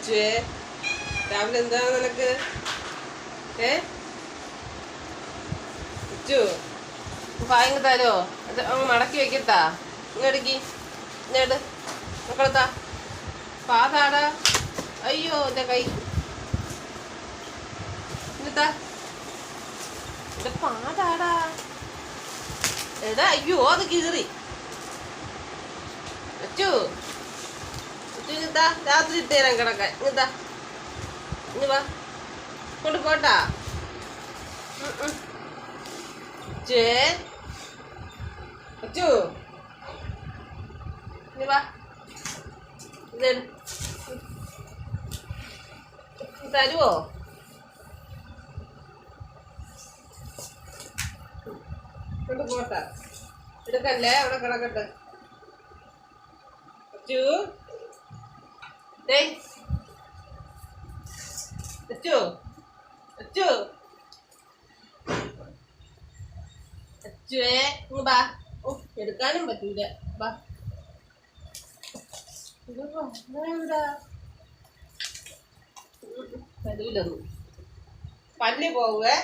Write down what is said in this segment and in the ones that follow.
രാവിലെ എന്താ നിനക്ക് പായങ്ങ് തരോ അത് അങ്ങ് മടക്കി വെക്കട്ടാ ഇങ്ങടുക്കി ഇങ്ങോട്ട് മക്കളത്താ പാതാടാ അയ്യോ എന്റെ കൈ എന്നിട്ടാ എന്റെ പാതാടാ എടാ അയ്യോ അത് കീറി അച്ചു ഇങ്ങത്താ രാത്രി ഇട്ടേരാൻ കിടക്കാൻ ഇങ്ങത്താ ഇനി വാ കൊണ്ട് പോട്ടാ അച്ചു ഇനി വാ തരുവോ കൊണ്ട് പോട്ടാ എടുക്കല്ലേ അവിടെ കിടക്കട്ടെ അച്ചു അച്ചു അച്ചു അച്ചുവേ ഇങ്ങ് ബാ ഓ എടുക്കാനും പറ്റൂല ബാ തരൂലൊന്നും പല്ല് പോവേ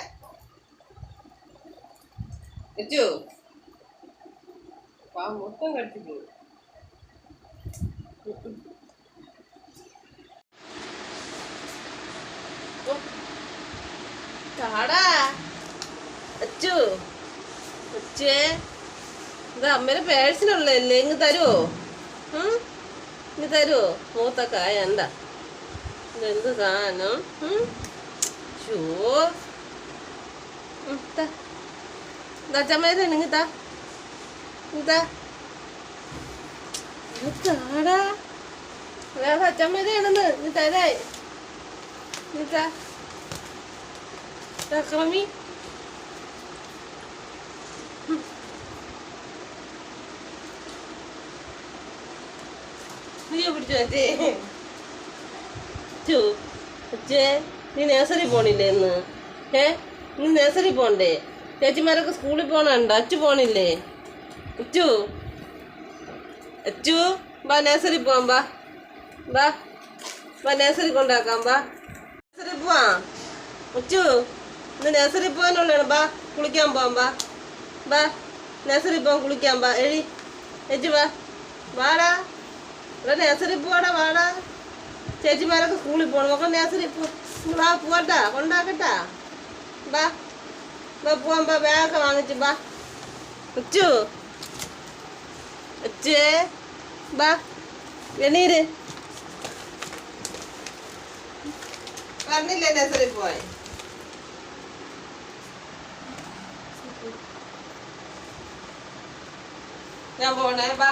അച്ചു പാ മൊത്തം കടിച്ചു പോകും കാടാ അച്ചു അച്ചേ ഇത് അമ്മേടെ പേഴ്സിനുള്ളതല്ലേ ഇങ്ങ് തരുമോ ഇങ്ങ് തരുമോ മൂത്തൊക്കെ എന്താ ഇതെന്ത് സാധനം ഷോ അച്ചമ്മേടെ ഇങ്ങത്താ ഇങ്ങത്താ താടാ വേറെ അച്ചമ്മേടെയാണെന്ന് ഇനി തരായി ഇങ്ങത്താ ക്രമി നീ നേഴ്സറി പോണില്ലേ ഇന്ന് ഇന്ന് നേഴ്സറി പോണ്ടേ ചേച്ചിമാരൊക്കെ സ്കൂളിൽ പോണുണ്ടോ അച്ചു പോണില്ലേ അച്ചു അച്ചു ബാ നേഴ്സറി പോവാം ബാ ബാ ബാ നേഴ്സറി കൊണ്ടാക്കാം ബാ നേഴ്സറി പോവാ അച്ചു ഇന്ന് നേഴ്സറി പോകാനുള്ളതാണ് ബാ കുളിക്കാൻ പോവാം ബാ ബാ നേഴ്സറി പോവാൻ കുളിക്കാൻ ബാ ചേച്ചി വാ വാടാ ഇവിടെ നേഴ്സറി പോവാടാ വാടാ ചേച്ചിമാരൊക്കെ സ്കൂളിൽ പോകണം മക്കൾ നേഴ്സറി വാ പോവാട്ടാ കൊണ്ടാക്കട്ടാ ബാ ബാ പോവാൻ ബാ ബാഗൊക്കെ വാങ്ങിച്ചു ബാ അച്ചു അച്ചേ ബാ എണീര് പറഞ്ഞില്ലേ നേഴ്സറി പോയി ഞാൻ പോണേ ബാ